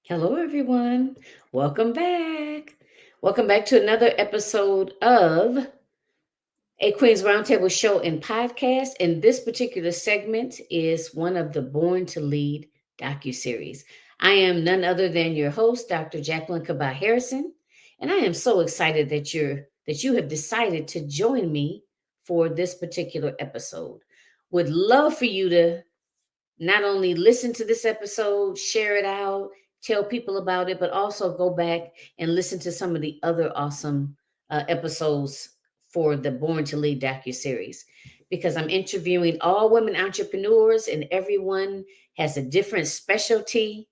Hello, everyone. Welcome back. Welcome back to another episode of a Queen's Roundtable show and podcast. And this particular segment is one of the Born to Lead docuseries. I am none other than your host, Dr. Jacqueline Kabah Harrison, and I am so excited that you have decided to join me for this particular episode. Would love for you to not only listen to this episode, share it out, tell people about it, but also go back and listen to some of the other awesome episodes for the Born to Lead docuseries. Because I'm interviewing all women entrepreneurs, and everyone has a different specialty.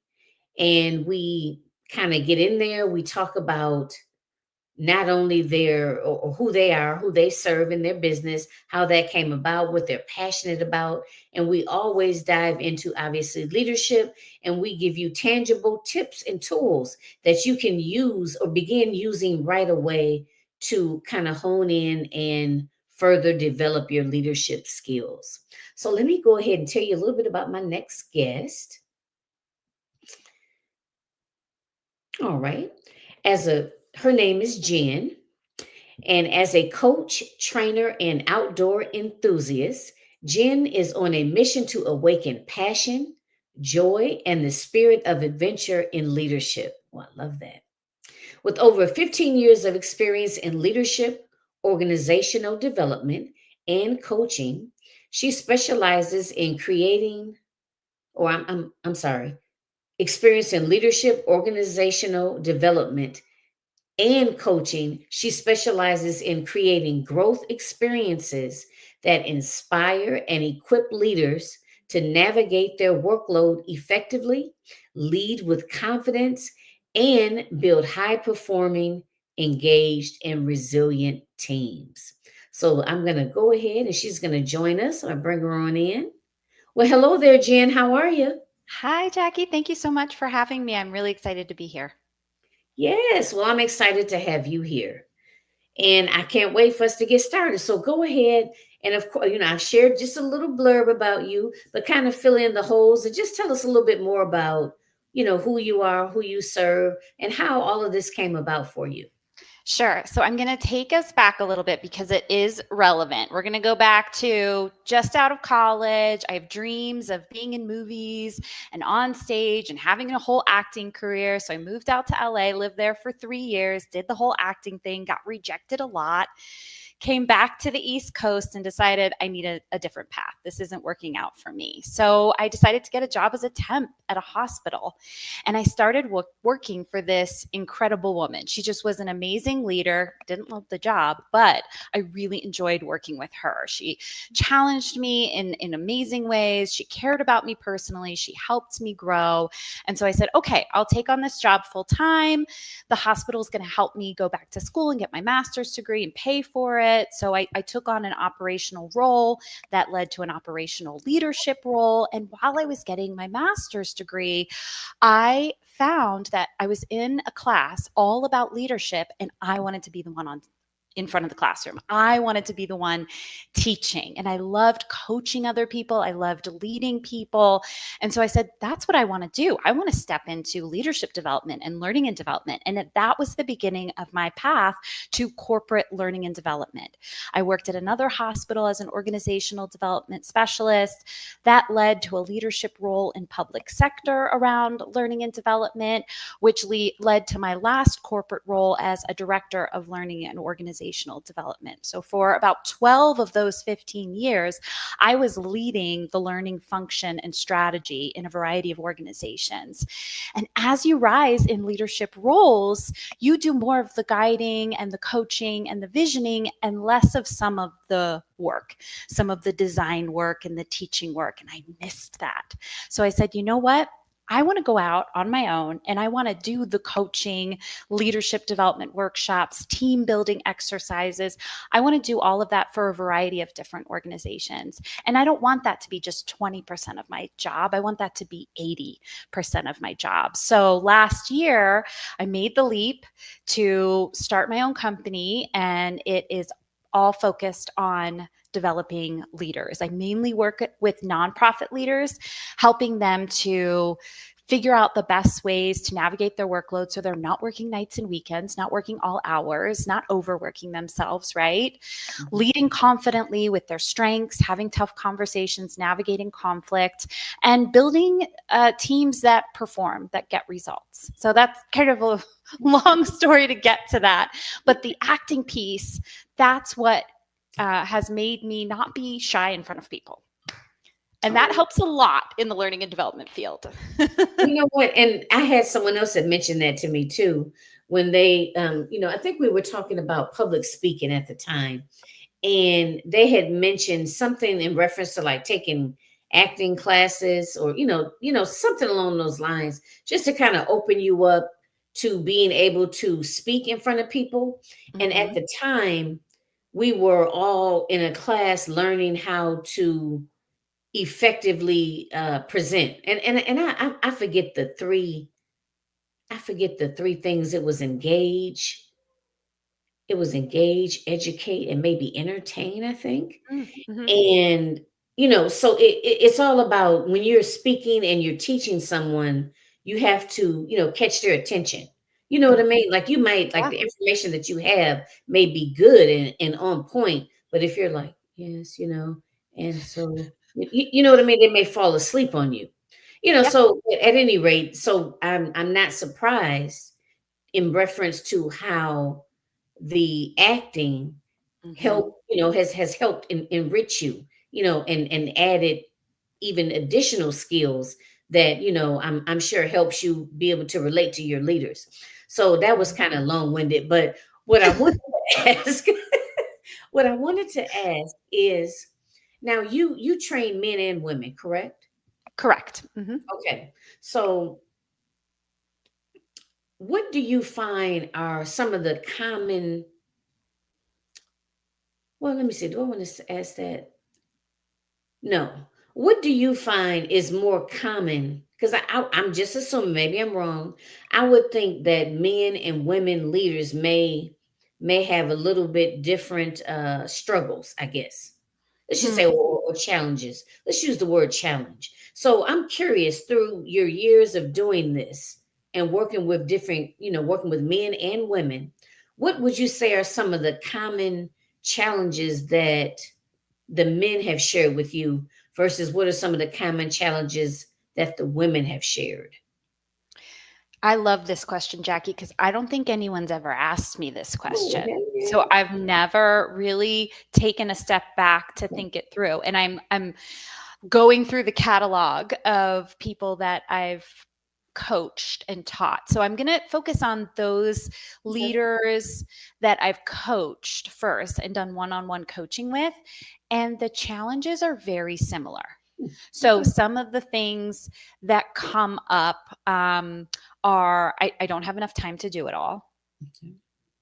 And we kind of get in there. We talk about not only their or who they are, who they serve in their business, how that came about, what they're passionate about. And we always dive into obviously leadership, and we give you tangible tips and tools that you can use or begin using right away to kind of hone in and further develop your leadership skills. So let me go ahead and tell you a little bit about my next guest. All right. As a Her name is Jen. And as a coach, trainer, and outdoor enthusiast, Jen is on a mission to awaken passion, joy, and the spirit of adventure in leadership. Well, I love that. With over 15 years of experience in leadership, organizational development, and coaching, she specializes in creating, or I'm sorry, experience in leadership, organizational development, and coaching. She specializes in creating growth experiences that inspire and equip leaders to navigate their workload effectively, lead with confidence, and build high performing, engaged, and resilient teams. So I'm going to go ahead and she's going to join us. I bring her on in. Well, hello there, Jen. How are you? Hi, Jackie. Thank you so much for having me. I'm really excited to be here. Yes, well, I'm excited to have you here. And I can't wait for us to get started. So go ahead. And of course, I've shared just a little blurb about you, but kind of fill in the holes and just tell us a little bit more about, who you are, who you serve, and how all of this came about for you. Sure. So I'm going to take us back a little bit because it is relevant. We're going to go back to just out of college. I have dreams of being in movies and on stage and having a whole acting career. So I moved out to LA, lived there for 3 years, did the whole acting thing, got rejected a lot. Came back to the East Coast and decided I need a different path. This isn't working out for me. So I decided to get a job as a temp at a hospital. And I started working for this incredible woman. She just was an amazing leader. Didn't love the job, but I really enjoyed working with her. She challenged me in amazing ways. She cared about me personally. She helped me grow. And so I said, okay, I'll take on this job full time. The hospital is going to help me go back to school and get my master's degree and pay for it. So I took on an operational role that led to an operational leadership role. And while I was getting my master's degree, I found that I was in a class all about leadership, and I wanted to be the one on in front of the classroom. I wanted to be the one teaching, and I loved coaching other people. I loved leading people. And so I said, that's what I want to do. I want to step into leadership development and learning and development. And that was the beginning of my path to corporate learning and development. I worked at another hospital as an organizational development specialist. That led to a leadership role in public sector around learning and development, which led to my last corporate role as a director of learning and organizational development. So for about 12 of those 15 years, I was leading the learning function and strategy in a variety of organizations. And as you rise in leadership roles, you do more of the guiding and the coaching and the visioning and less of some of the work, some of the design work and the teaching work. And I missed that. So I said, you know what? I want to go out on my own and I want to do the coaching, leadership development workshops, team building exercises. I want to do all of that for a variety of different organizations. And I don't want that to be just 20% of my job. I want that to be 80% of my job. So last year, I made the leap to start my own company, and it is all focused on developing leaders. I mainly work with nonprofit leaders, helping them to figure out the best ways to navigate their workload so they're not working nights and weekends, not working all hours, not overworking themselves, right? Mhm. Leading confidently with their strengths, having tough conversations, navigating conflict, and building teams that perform, that get results. So that's kind of a long story to get to that. But the acting piece, that's what has made me not be shy in front of people. And that Oh, helps a lot in the learning and development field. you know what? And I had someone else that mentioned that to me too when they, I think we were talking about public speaking at the time, and they had mentioned something in reference to like taking acting classes or something along those lines, just to kind of open you up to being able to speak in front of people. And at Mm-hmm. the time, we were all in a class learning how to effectively present. And I forget the three. I forget the three things. It was engage, educate, and maybe entertain, I think. Mm-hmm. And so it's all about when you're speaking and you're teaching someone, you have to catch their attention. You know what I mean? Like, you might, like, Yeah. the information that you have may be good and on point, but if you're like, yes, and so you know what I mean, they may fall asleep on you. Yep. So at any rate, so I'm not surprised in reference to how the acting Mm-hmm. help has helped enrich you, and added even additional skills that I'm sure helps you be able to relate to your leaders. So that was kind of long-winded, but what I wanted to ask what I wanted to ask is, now you train men and women, correct? Correct. Mm-hmm. Okay, so what do you find are some of the common, well, let me see, do I want to ask that? No. What do you find is more common? Because I'm just assuming, maybe I'm wrong. I would think that men and women leaders may have a little bit different struggles, I guess. Let's just say, or challenges. Let's use the word challenge. So I'm curious, through your years of doing this and working with different, working with men and women, what would you say are some of the common challenges that the men have shared with you versus what are some of the common challenges that the women have shared? I love this question, Jackie, because I don't think anyone's ever asked me this Oh, question. hell So yeah. I've never really taken a step back to think it through. And I'm going through the catalog of people that I've coached and taught. So I'm going to focus on those Okay. leaders that I've coached first and done one-on-one coaching with. And the challenges are very similar. So Okay. some of the things that come up are I don't have enough time to do it all. Okay.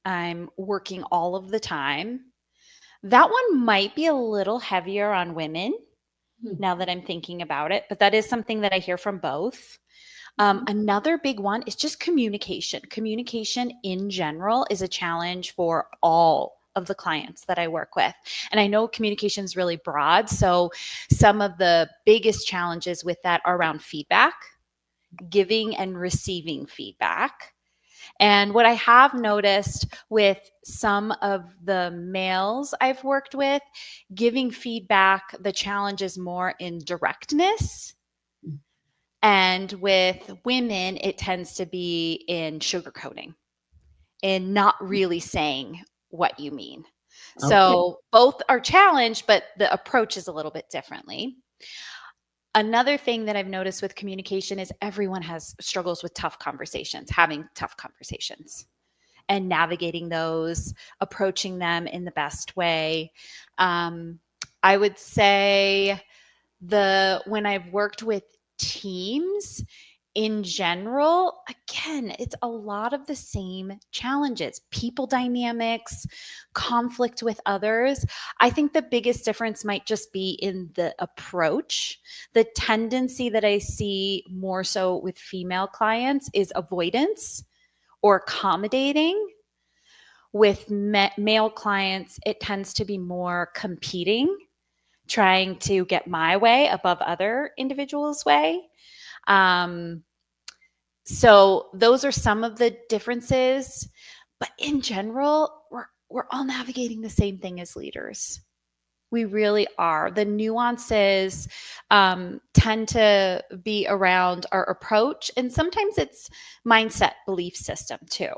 I'm working all of the time. That one might be a little heavier on women Hmm. now that I'm thinking about it, but that is something that I hear from both. Okay. Another big one is just communication. Communication in general is a challenge for all of the clients that I work with. And I know communication is really broad. So some of the biggest challenges with that are around feedback, giving and receiving feedback. And what I have noticed with some of the males I've worked with, giving feedback, the challenge is more in directness. And with women, it tends to be in sugarcoating and not really saying what you mean. Okay. So both are challenged, but the approach is a little bit differently. Another thing that I've noticed with communication is everyone has struggles with tough conversations, having tough conversations and navigating those, approaching them in the best way. Um, I would say the when I've worked with teams in general, again, it's a lot of the same challenges, people dynamics, conflict with others. I think the biggest difference might just be in the approach. The tendency that I see more so with female clients is avoidance or accommodating. With male clients, it tends to be more competing, trying to get my way above other individuals' way. Um, So those are some of the differences, but in general, we're all navigating the same thing as leaders. We really are. The nuances tend to be around our approach, and sometimes it's mindset, belief system too.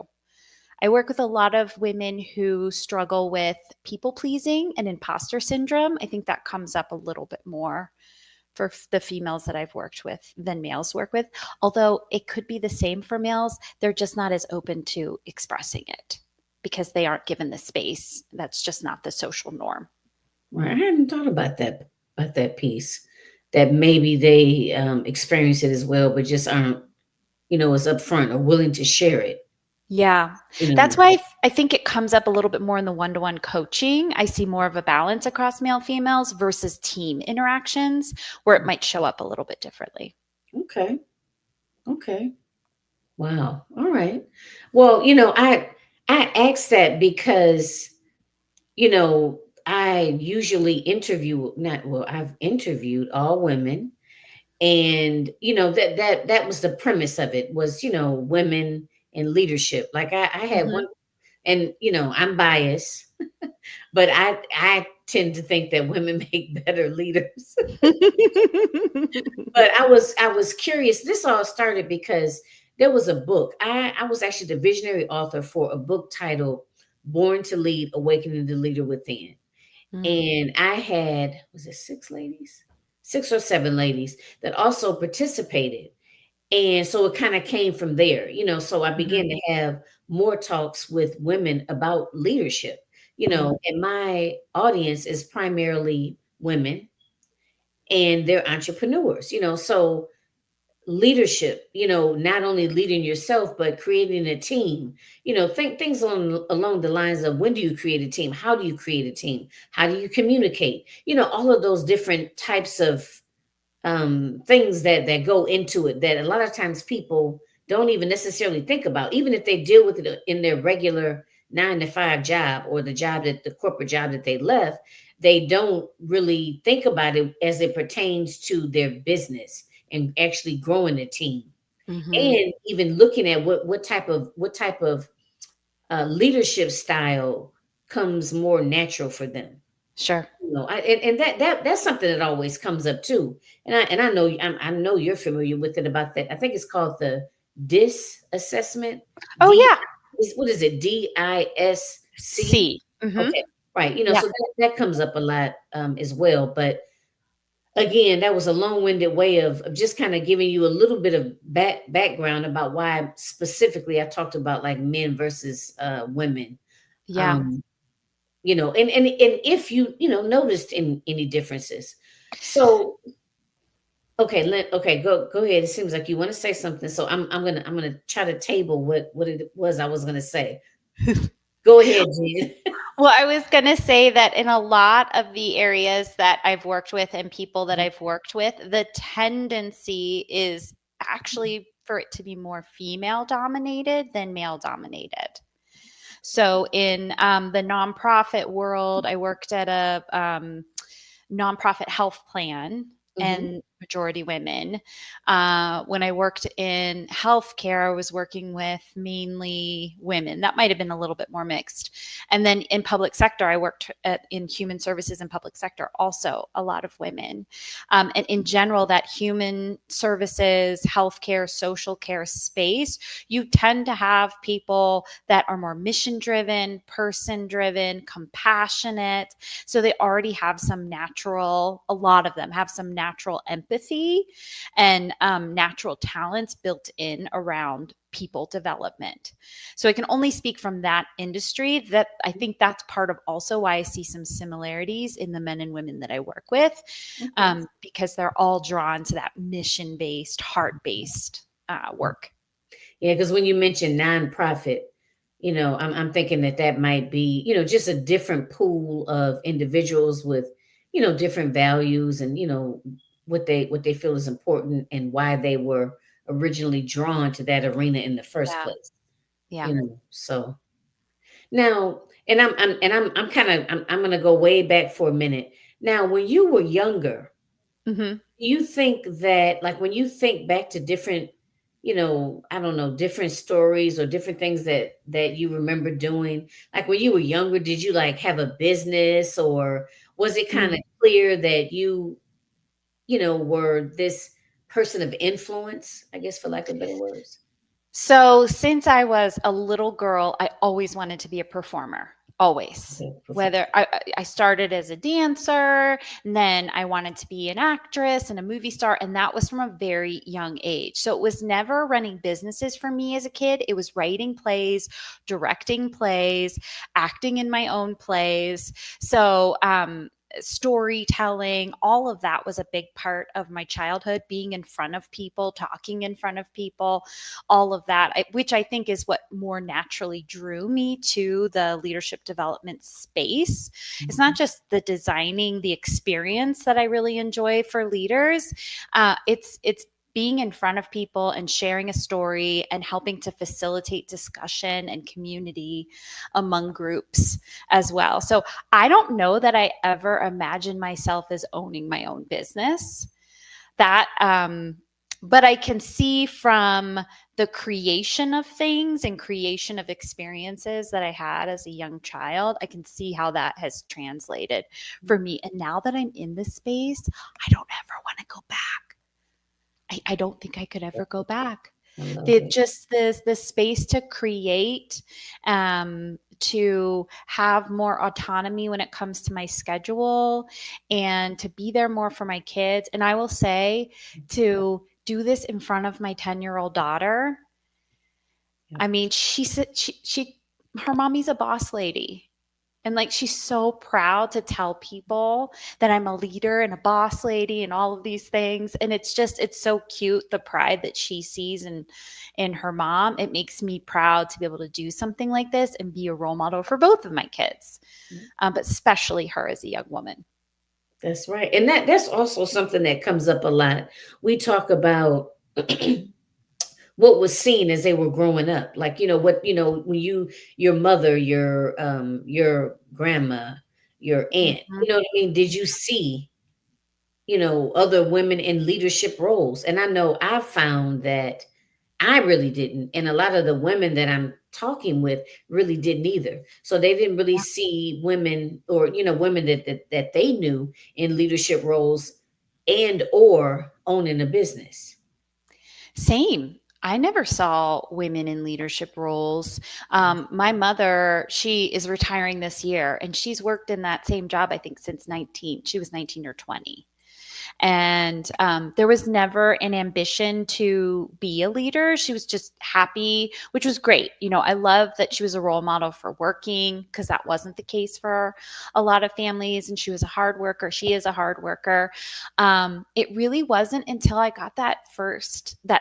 I work with a lot of women who struggle with people pleasing and imposter syndrome. I think that comes up a little bit more for the females that I've worked with than males work with. Although it could be the same for males, they're just not as open to expressing it because they aren't given the space. That's just not the social norm. Right. I hadn't thought about that piece. That maybe they experience it as well, but just aren't, as upfront or willing to share it. Yeah. You That's know. why I think it comes up a little bit more in the one-to-one coaching. I see more of a balance across male females versus team interactions where it might show up a little bit differently. Okay. Okay. Wow. All right. Well, I asked that because I usually interview not well, I've interviewed all women, and that was the premise of it was women in leadership. Like I had Mhm. one, and I'm biased, but I tend to think that women make better leaders. But I was curious. This all started because there was a book. I was actually the visionary author for a book titled Born to Lead: Awakening the Leader Within. Mm, And I had, was it six ladies? Six or seven ladies that also participated. And so it kind of came from there, so I mhm, began to have more talks with women about leadership, mhm, and my audience is primarily women, and they're entrepreneurs, so leadership, not only leading yourself but creating a team, think things along the lines of, when do you create a team, how do you create a team, how do you communicate, all of those different types of things that go into it, that a lot of times people don't even necessarily think about, even if they deal with it in their regular 9 to 5 job, or the corporate job that they left. They don't really think about it as it pertains to their business and actually growing a team, mhm. and even looking at what type of leadership style comes more natural for them. Sure. And that's something that always comes up too. And I know, I know you're familiar with it, about that. I think it's called the DIS assessment. Oh, D yeah. is What is it? DISC. C. Mhm. Okay, right. Yeah. So that comes up a lot as well. But again, that was a long-winded way of just kind of giving you a little bit of background about why specifically I talked about like men versus women. Yeah. Um, and if noticed any differences. So okay, go ahead. It seems like you want to say something, so I'm gonna try to table what it was I was gonna say. Go ahead, Jen. Well, I was going to say that in a lot of the areas that I've worked with and people that I've worked with, the tendency is actually for it to be more female dominated than male dominated. So in the nonprofit world, I worked at a nonprofit health plan Hmm. and majority women. When I worked in healthcare, I was working with mainly women. That might have been a little bit more mixed. And then in public sector, I worked in human services and public sector, also a lot of women. And in general, that human services, healthcare, social care space, you tend to have people that are more mission driven, person driven, compassionate, so they already have some natural, a lot of them have some natural empathy and natural talents built in around people development. So I can only speak from that industry. That I think that's part of also why I see some similarities in the men and women that I work with, Okay. because they're all drawn to that mission based, heart based work. Yeah, because when you mention nonprofit, I'm thinking that might be, just a different pool of individuals with, different values, and what they feel is important, and why they were originally drawn to that arena in the first Yeah. place. Yeah. So now, and I'm kind of, I'm going to go way back for a minute. Now, when you were younger, Hmm. do you think that, like, when you think back to different I don't know, different stories or different things that you remember doing? Like when you were younger, did you like have a business, or was it kind of clear that you were this person of influence, I guess, for lack of better words? So since I was a little girl, I always wanted to be a performer, always. Okay, perform. Whether I started as a dancer, and then I wanted to be an actress and a movie star, and that was from a very young age. So it was never running businesses for me as a kid. It was writing plays, directing plays, acting in my own plays. So storytelling, all of that was a big part of my childhood, being in front of people, talking in front of people, all of that, which I think is what more naturally drew me to the leadership development space. It's not Mhm. just the designing the experience that I really enjoy for leaders. It's being in front of people and sharing a story and helping to facilitate discussion and community among groups as well. So I don't know that I ever imagined myself as owning my own business. That but I can see from the creation of things and creation of experiences that I had as a young child, I can see how that has translated for me. And now that I'm in this space, I don't ever want to go back. I don't think I could ever go back. I love The it. just the space to create, to have more autonomy when it comes to my schedule, and to be there more for my kids. And I will say, to do this in front of my 10-year-old daughter, Yep. I mean, she said she her mommy's a boss lady. And like she's so proud to tell people that I'm a leader and a boss lady and all of these things. And it's so cute, the pride that she sees in her mom. It makes me proud to be able to do something like this and be a role model for both of my kids, but especially her as a young woman. That's right. And that's also something that comes up a lot. We talk about what was seen as they were growing up. Like, when your mother, your grandma, your aunt, Mhm. you know what I mean? Did you see, other women in leadership roles? And I know I've found that I really didn't. And a lot of the women that I'm talking with really didn't either. So they didn't really see women, or, women that they knew in leadership roles and or owning a business. Same. I never saw women in leadership roles. My mother, she is retiring this year, and she's worked in that same job, I think, since 19. She was 19 or 20. And there was never an ambition to be a leader. She was just happy, which was great. I love that she was a role model for working, because that wasn't the case for a lot of families. And she was a hard worker. She is a hard worker. It really wasn't until I got that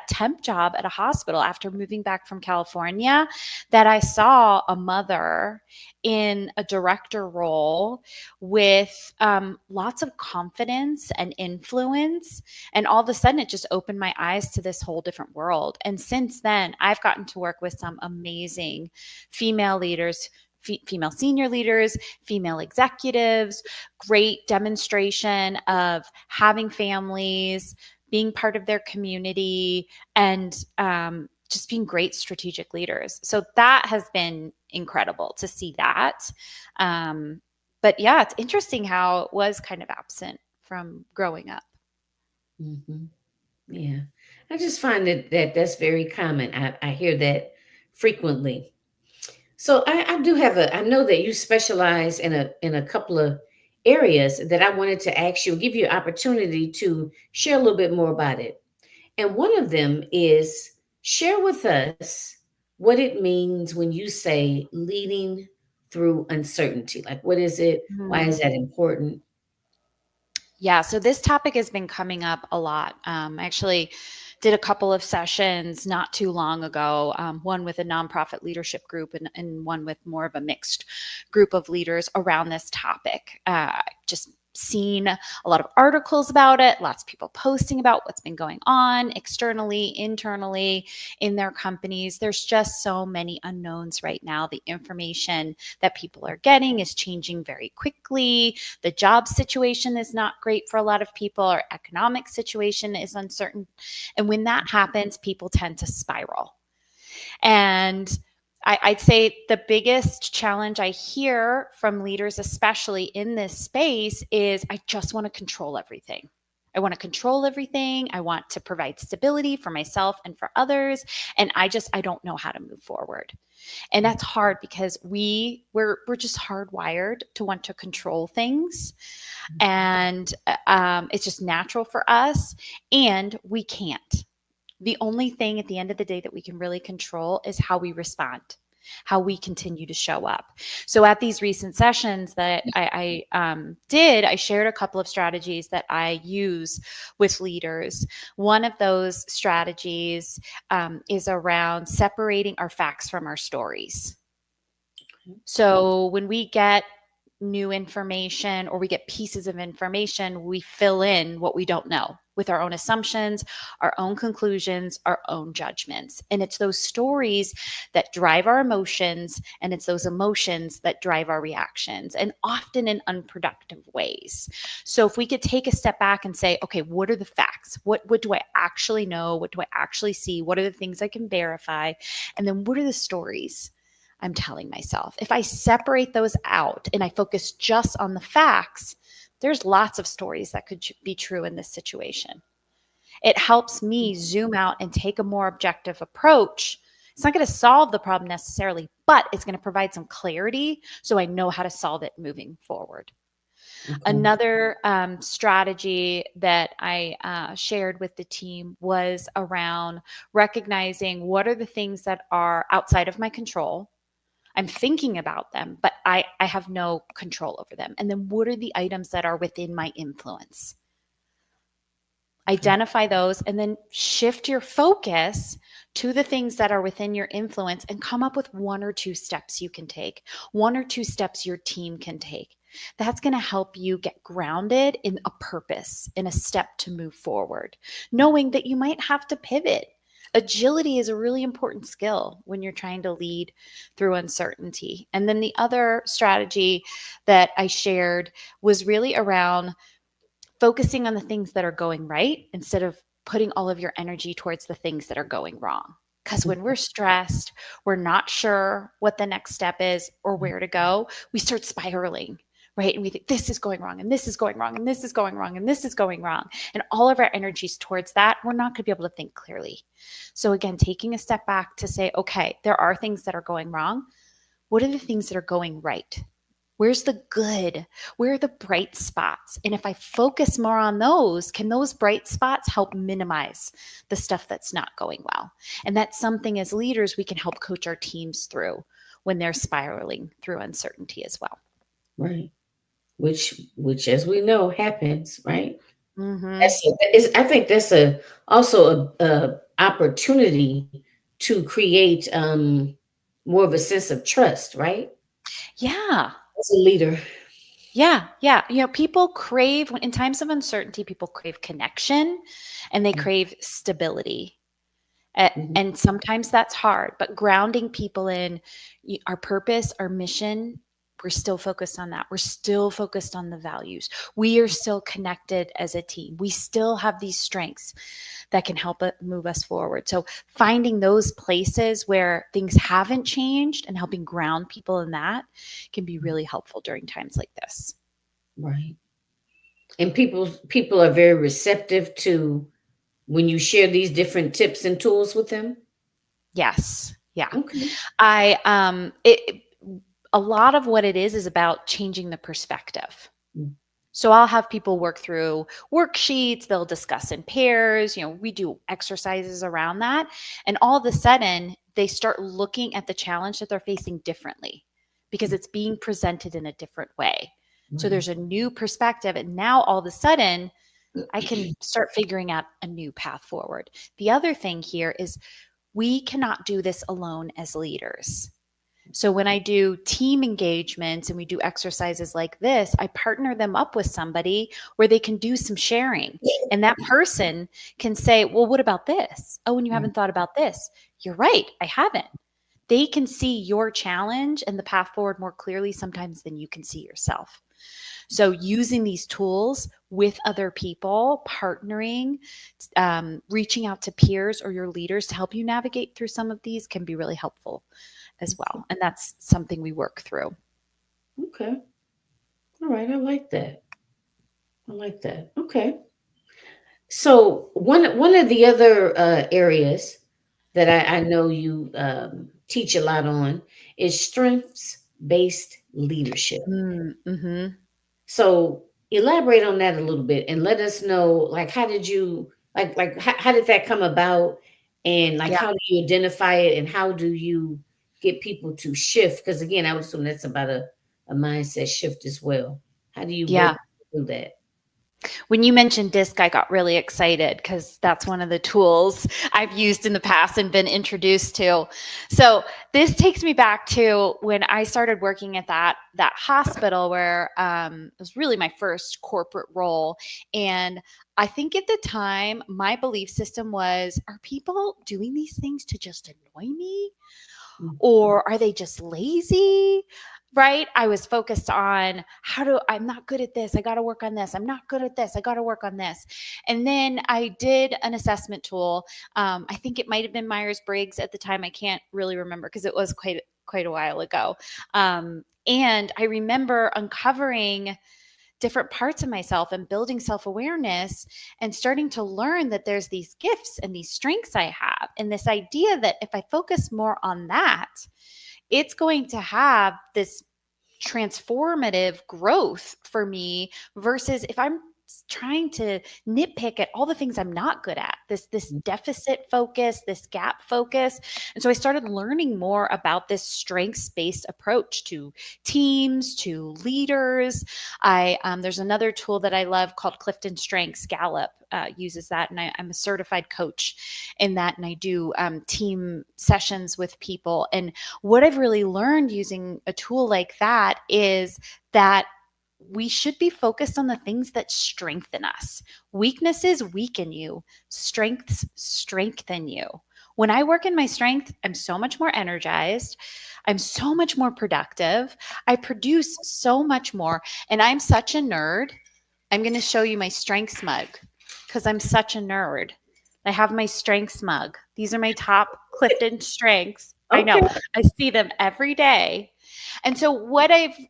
temp job at a hospital after moving back from California that I saw a mother in a director role with lots of confidence and influence. And all of a sudden, it just opened my eyes to this whole different world. And since then, I've gotten to work with some amazing female leaders. Female senior leaders, female executives, great demonstration of having families, being part of their community, and just being great strategic leaders. So that has been incredible to see that. But yeah, it's interesting how it was kind of absent from growing up. Hmm. Yeah. I just find that's very common. I hear that frequently. So I do have I know that you specialize in a couple of areas that I wanted to ask you, give you an opportunity to share a little bit more about it. And one of them is, share with us what it means when you say leading through uncertainty. Like, what is it? Why is Hmm. that important? Yeah, so this topic has been coming up a lot. I actually did a couple of sessions not too long ago, one with a nonprofit leadership group, and one with more of a mixed group of leaders around this topic. Just seen a lot of articles about it, lots of people posting about what's been going on externally, internally in their companies. There's just so many unknowns right now. The information that people are getting is changing very quickly. The job situation is not great for a lot of people. Our economic situation is uncertain. And when that happens, people tend to spiral. And I'd say the biggest challenge I hear from leaders, especially in this space, is I just want to control everything. I want to control everything. I want to provide stability for myself and for others. And I don't know how to move forward. And that's hard because we're just hardwired to want to control things. And it's just natural for us. And we can't. The only thing at the end of the day that we can really control is how we respond, how we continue to show up. So at these recent sessions that I did, I shared a couple of strategies that I use with leaders. One of those strategies is around separating our facts from our stories. So when we get new information or we get pieces of information, we fill in what we don't know with our own assumptions, our own conclusions, our own judgments. And it's those stories that drive our emotions, and it's those emotions that drive our reactions, and often in unproductive ways. So if we could take a step back and say, okay, what are the facts? What do I actually know? What do I actually see? What are the things I can verify? And then what are the stories I'm telling myself? If I separate those out and I focus just on the facts, there's lots of stories that could be true in this situation. It helps me zoom out and take a more objective approach. It's not going to solve the problem necessarily, but it's going to provide some clarity so I know how to solve it moving forward. Okay. Another strategy that I shared with the team was around recognizing what are the things that are outside of my control. I'm thinking about them, but I have no control over them. And then what are the items that are within my influence? Identify those and then shift your focus to the things that are within your influence and come up with one or two steps you can take, one or two steps your team can take. That's going to help you get grounded in a purpose, in a step to move forward, knowing that you might have to pivot. Agility is a really important skill when you're trying to lead through uncertainty. And then the other strategy that I shared was really around focusing on the things that are going right instead of putting all of your energy towards the things that are going wrong. Because when we're stressed, we're not sure what the next step is or where to go, we start spiraling. Right. And we think this is going wrong and this is going wrong and this is going wrong and this is going wrong. And all of our energies towards that, we're not going to be able to think clearly. So again, taking a step back to say, okay, there are things that are going wrong. What are the things that are going right? Where's the good? Where are the bright spots? And if I focus more on those, can those bright spots help minimize the stuff that's not going well? And that's something as leaders we can help coach our teams through when they're spiraling through uncertainty as well. Right. Which as we know happens, right? Mm-hmm. I think that's also a opportunity to create more of a sense of trust, right? Yeah. As a leader. Yeah. Yeah. People crave, in times of uncertainty, people crave connection and they crave stability. Mm-hmm. And sometimes that's hard, but grounding people in our purpose, our mission, we're still focused on that. We're still focused on the values. We are still connected as a team. We still have these strengths that can help move us forward. So finding those places where things haven't changed and helping ground people in that can be really helpful during times like this. Right. And people are very receptive to when you share these different tips and tools with them. Yes. Yeah. Okay. A lot of what it is about changing the perspective. Mm. So I'll have people work through worksheets, they'll discuss in pairs, we do exercises around that. And all of a sudden, they start looking at the challenge that they're facing differently because it's being presented in a different way. So there's a new perspective. And now all of a sudden, I can start figuring out a new path forward. The other thing here is we cannot do this alone as leaders. So when I do team engagements and we do exercises like this, I partner them up with somebody where they can do some sharing. And that person can say, well, what about this? Oh, and you haven't thought about this. You're right, I haven't. They can see your challenge and the path forward more clearly sometimes than you can see yourself. So using these tools with other people, partnering, reaching out to peers or your leaders to help you navigate through some of these can be really helpful as well. And that's something we work through. Okay. All right. I like that. I like that. Okay. So one of the other areas that I know you teach a lot on is strengths based leadership. Mm-hmm. So elaborate on that a little bit and let us know, like, how did you how did that come about, and like Yeah. how do you identify it, and how do you get people to shift? Because again, I would assume that's about a mindset shift as well. How do you work Yeah. through that? When you mentioned DISC, I got really excited because that's one of the tools I've used in the past and been introduced to. So this takes me back to when I started working at that hospital where it was really my first corporate role. And I think at the time, my belief system was, are people doing these things to just annoy me? Mm. Or are they just lazy? Right? I was focused on I'm not good at this. I got to work on this. I'm not good at this. I got to work on this. And then I did an assessment tool. I think it might have been Myers-Briggs at the time. I can't really remember because it was quite a while ago. And I remember uncovering different parts of myself and building self-awareness and starting to learn that there's these gifts and these strengths I have, and this idea that if I focus more on that, it's going to have this transformative growth for me versus if I'm trying to nitpick at all the things I'm not good at, this deficit focus, this gap focus. And so I started learning more about this strengths-based approach to teams, to leaders. I there's another tool that I love called Clifton Strengths. Gallup uses that, and I'm a certified coach in that, and I do team sessions with people. And what I've really learned using a tool like that is that we should be focused on the things that strengthen us. Weaknesses weaken you, strengths strengthen you. When I work in my strength, I'm so much more energized. I'm so much more productive. I produce so much more. And I'm such a nerd. I'm going to show you my strengths mug because I'm such a nerd. I have my strengths mug. These are my top Clifton strengths. I know. Okay. I see them every day. And so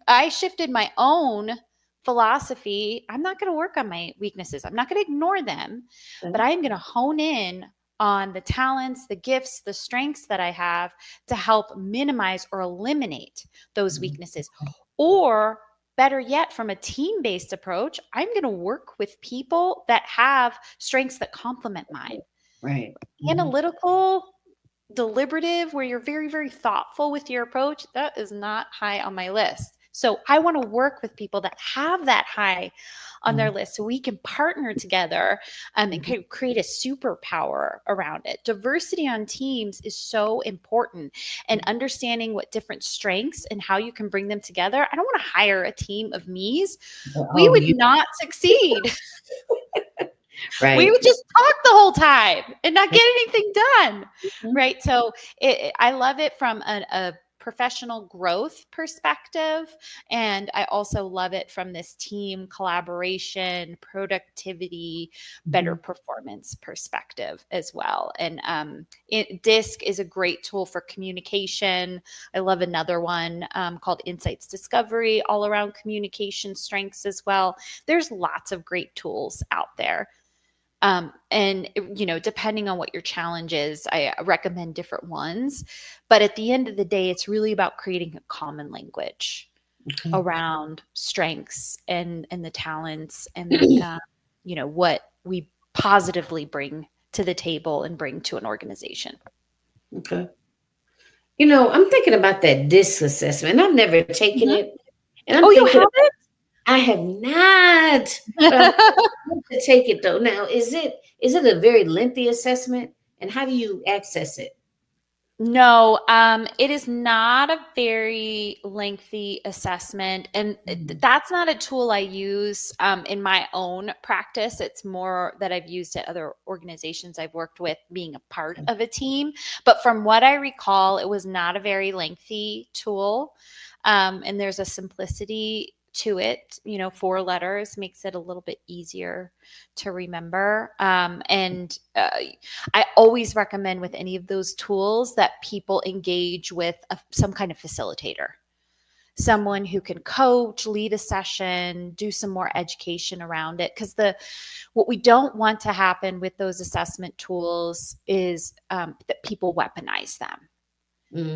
I shifted my own philosophy. I'm not going to work on my weaknesses. I'm not going to ignore them, but I am going to hone in on the talents, the gifts, the strengths that I have to help minimize or eliminate those weaknesses. Or better yet, from a team-based approach, I'm going to work with people that have strengths that complement mine. Right. Analytical, deliberative, where you're very, very thoughtful with your approach, that is not high on my list. So I want to work with people that have that high on their list so we can partner together and create a superpower around it. Diversity on teams is so important, and understanding what different strengths and how you can bring them together. I don't want to hire a team of me's. We Oh, would you not succeed. We right. would just talk the whole time and not get anything done. Mhm. Right. So I love it from a professional growth perspective. And I also love it from this team collaboration, productivity, better Mhm. performance perspective as well. And DISC is a great tool for communication. I love another one called Insights Discovery, all around communication strengths as well. There's lots of great tools out there. And depending on what your challenge is, I recommend different ones. But at the end of the day, it's really about creating a common language Okay. around strengths and the talents and what we positively bring to the table and bring to an organization. Okay. I'm thinking about that DISC assessment. I've never taken Mhm. it, and I'm Oh, you thinking have I have not, but I'm it? going to take it though. Now, is it a very lengthy assessment, and how do you access it? No, it is not a very lengthy assessment, and Mhm. that's not a tool I use in my own practice. It's more that I've used at other organizations I've worked with, being a part of a team. But from what I recall, it was not a very lengthy tool, and there's a simplicity to it. 4 letters makes it a little bit easier to remember, and I always recommend with any of those tools that people engage with some kind of facilitator, someone who can coach, lead a session, do some more education around it. Because what we don't want to happen with those assessment tools is that people weaponize them.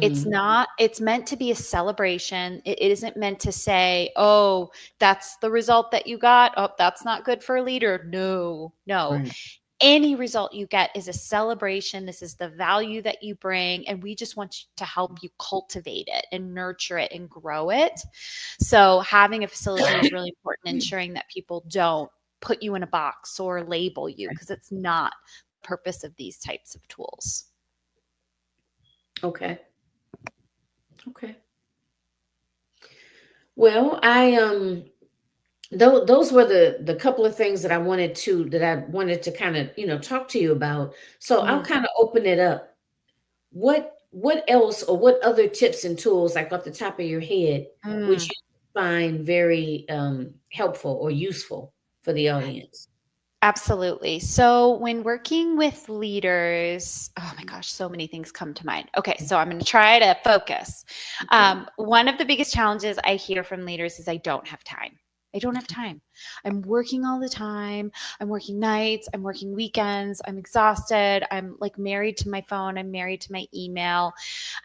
It's Mhm. not, it's meant to be a celebration. It isn't meant to say, oh, that's the result that you got. Oh, that's not good for a leader. No, no, Right. any result you get is a celebration. This is the value that you bring. And we just want to help you cultivate it and nurture it and grow it. So having a facilitator is really important, ensuring that people don't put you in a box or label you, because it's not the purpose of these types of tools. Okay. Okay. Well, those were the couple of things that I wanted to kind of, talk to you about. So I'll Mhm. kind of open it up. What else, or what other tips and tools, like off the top of your head, would Mm. you find very helpful or useful for the audience? Absolutely. So, when working with leaders, oh my gosh, so many things come to mind. Okay, so I'm going to try to focus. Okay. One of the biggest challenges I hear from leaders is I don't have time. I don't have time. I'm working all the time. I'm working nights. I'm working weekends. I'm exhausted. I'm like married to my phone. I'm married to my email.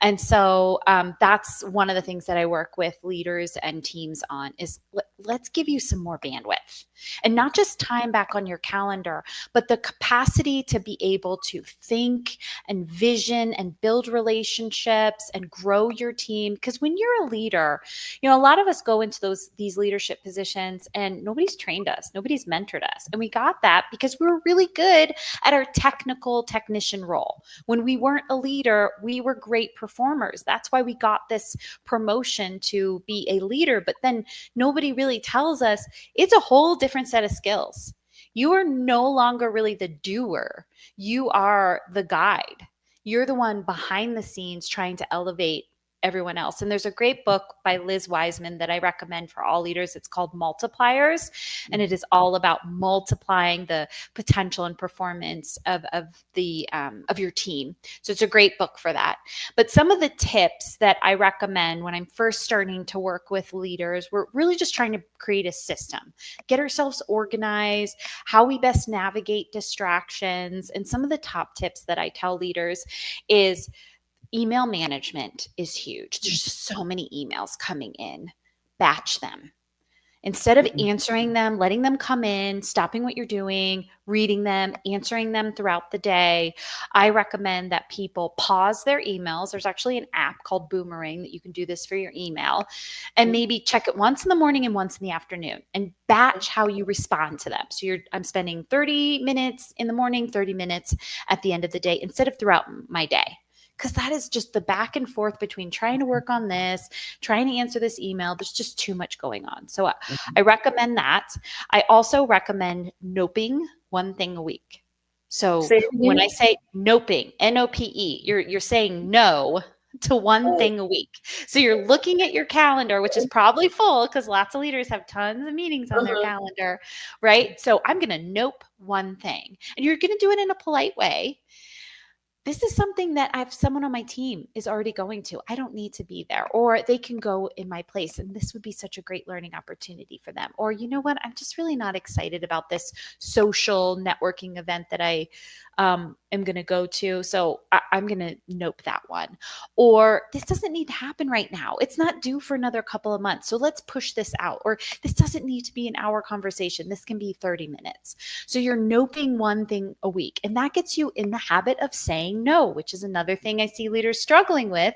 And so that's one of the things that I work with leaders and teams on is let's give you some more bandwidth, and not just time back on your calendar, but the capacity to be able to think and vision and build relationships and grow your team. Because when you're a leader, a lot of us go into these leadership positions and nobody's trained us, nobody's mentored us. And we got that because we were really good at our technical technician role. When we weren't a leader, we were great performers. That's why we got this promotion to be a leader. But then nobody really tells us it's a whole different set of skills. You are no longer really the doer, you are the guide. You're the one behind the scenes trying to elevate everyone else. And there's a great book by Liz Wiseman that I recommend for all leaders. It's called Multipliers, and it is all about multiplying the potential and performance of your team. So it's a great book for that. But some of the tips that I recommend when I'm first starting to work with leaders, we're really just trying to create a system, get ourselves organized, how we best navigate distractions. And some of the top tips that I tell leaders is email management is huge. There's just so many emails coming in. Batch them. Instead of Mhm. answering them, letting them come in, stopping what you're doing, reading them, answering them throughout the day, I recommend that people pause their emails. There's actually an app called Boomerang that you can do this for your email, and maybe check it once in the morning and once in the afternoon, and batch how you respond to them. So I'm spending 30 minutes in the morning, 30 minutes at the end of the day instead of throughout my day. Because that is just the back and forth between trying to work on this, trying to answer this email. There's just too much going on. So I recommend that. I also recommend noping one thing a week. So Say it when I again. say noping, Nope, you're saying no to one Oh, thing a week. So you're looking at your calendar, which is probably full because lots of leaders have tons of meetings on their uh-huh. calendar, right? So I'm going to nope one thing. And you're going to do it in a polite way. This is something that I have someone on my team is already going to. I don't need to be there, or they can go in my place. And this would be such a great learning opportunity for them. Or, you know what? I'm just really not excited about this social networking event that I am going to go to. So I'm going to nope that one. Or this doesn't need to happen right now. It's not due for another couple of months. So let's push this out. Or this doesn't need to be an hour conversation. This can be 30 minutes. So you're noping one thing a week. And that gets you in the habit of saying saying no, which is another thing I see leaders struggling with,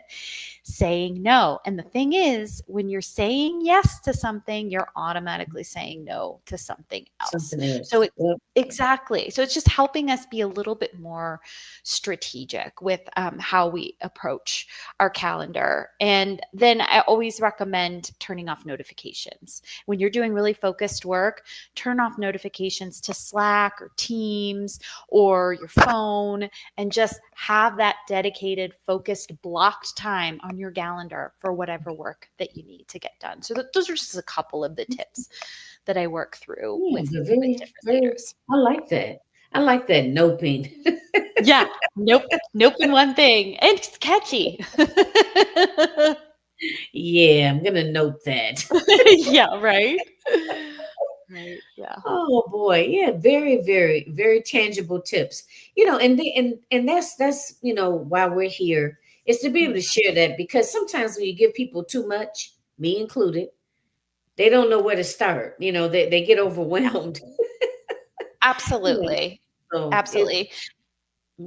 saying no. And the thing is, when you're saying yes to something, you're automatically saying no to something else. Something So else. it Yep. Exactly. So it's just helping us be a little bit more strategic with how we approach our calendar. And then I always recommend turning off notifications. When you're doing really focused work, turn off notifications to Slack or Teams or your phone, and just have that dedicated, focused, blocked time on your calendar for whatever work that you need to get done. So those are just a couple of the tips that I work through Yeah, with but very, different very, leaders. I like that. I like that noping. Yeah. Nope in one thing. And it's catchy. Yeah, I'm gonna note that. Yeah, right? Right. Yeah. Oh boy, yeah, very, very, very tangible tips. And that's why we're here is to be able to share that because sometimes when you give people too much, me included, they don't know where to start. They get overwhelmed. You know, Absolutely. so it's Absolutely.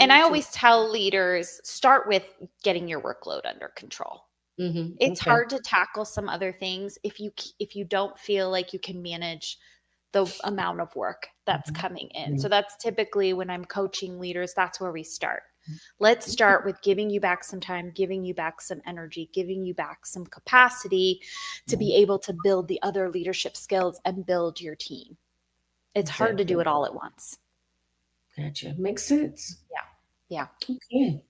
And I so. always tell leaders, start with getting your workload under control. It's Okay. hard to tackle some other things if you don't feel like you can manage the amount of work that's Mhm. coming in. Yeah. So that's typically when I'm coaching leaders, that's where we start. Let's start with giving you back some time, giving you back some energy, giving you back some capacity to Yeah, be able to build the other leadership skills and build your team. It's hard to do exactly. it all at once. Gotcha. Makes sense. Yeah. Yeah. Okay.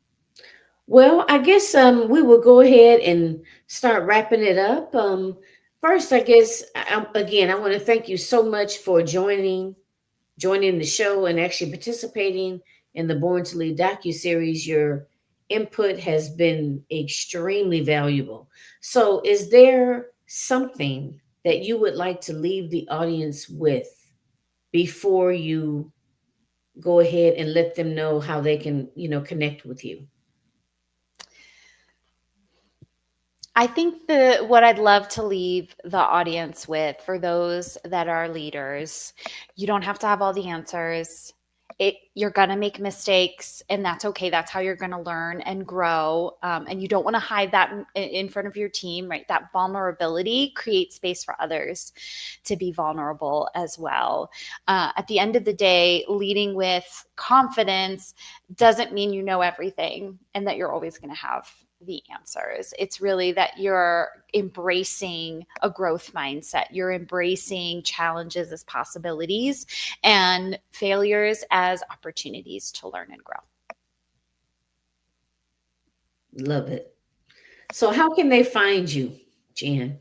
Well, I guess we will go ahead and start wrapping it up. First, I guess again, I want to thank you so much for joining the show and actually participating in the Born to Lead docu-series. Your input has been extremely valuable. So, is there something that you would like to leave the audience with before you go ahead and let them know how they can, connect with you? I think what I'd love to leave the audience with for those that are leaders, you don't have to have all the answers. You're gonna make mistakes, and that's okay. That's how you're gonna learn and grow. And you don't want to hide that in front of your team, right? That vulnerability creates space for others to be vulnerable as well. At the end of the day, leading with confidence doesn't mean you know everything and that you're always going to have the answers. It's really that you're embracing a growth mindset. You're embracing challenges as possibilities and failures as opportunities to learn and grow. Love it. So, how can they find you, Jan?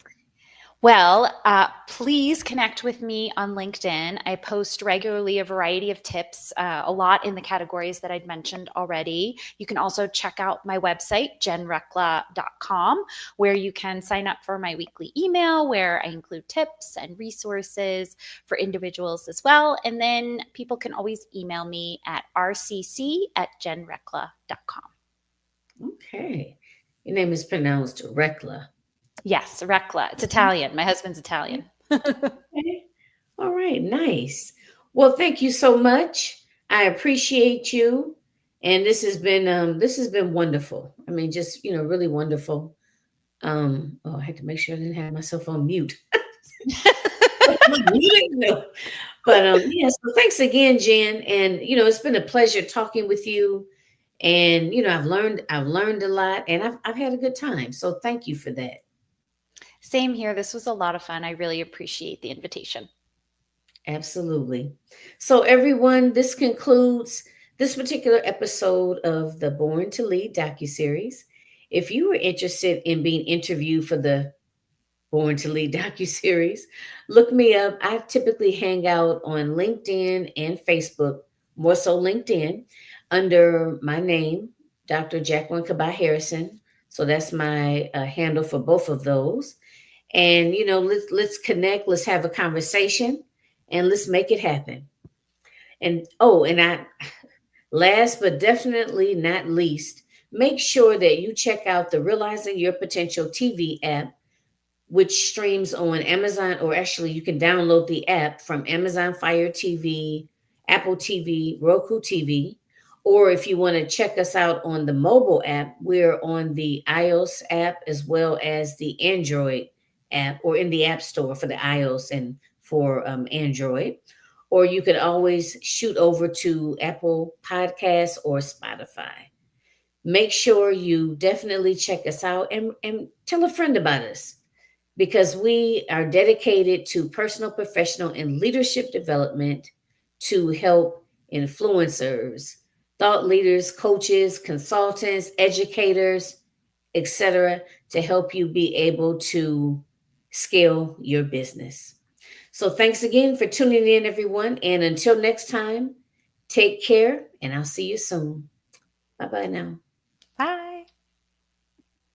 Well, please connect with me on LinkedIn. I post regularly a variety of tips, a lot in the categories that I'd mentioned already. You can also check out my website, jenrecla.com, where you can sign up for my weekly email where I include tips and resources for individuals as well. And then people can always email me at rcc@jenrecla.com. Okay. Your name is pronounced Recla. Yes, Recla. It's Italian. My husband's Italian. Okay. All right. Nice. Well, thank you so much. I appreciate you. And this has been wonderful. I mean, just really wonderful. I had to make sure I didn't have myself on mute. No. But yeah, so thanks again, Jen. And it's been a pleasure talking with you. And I've learned a lot and I've had a good time. So thank you for that. Same here. This was a lot of fun. I really appreciate the invitation. Absolutely. So everyone, this concludes this particular episode of the Born to Lead docuseries. If you were interested in being interviewed for the Born to Lead docuseries, look me up. I typically hang out on LinkedIn and Facebook, more so LinkedIn, under my name, Dr. Jacqueline Kabah Harrison. So that's my handle for both of those. And let's connect, let's have a conversation, and let's make it happen. And last but definitely not least, make sure that you check out the Realizing Your Potential TV app, which streams on Amazon, or actually you can download the app from Amazon Fire TV, Apple TV, Roku TV, Or if you want to check us out on the mobile app, we're on the iOS app as well as the Android app, or in the App Store for the iOS and for Android. Or you can always shoot over to Apple Podcasts or Spotify. Make sure you definitely check us out, and tell a friend about us, because we are dedicated to personal, professional, and leadership development to help influencers, thought leaders, coaches, consultants, educators, etc., to help you be able to scale your business. So, thanks again for tuning in, everyone. And until next time, take care, and I'll see you soon. Bye bye now. Bye.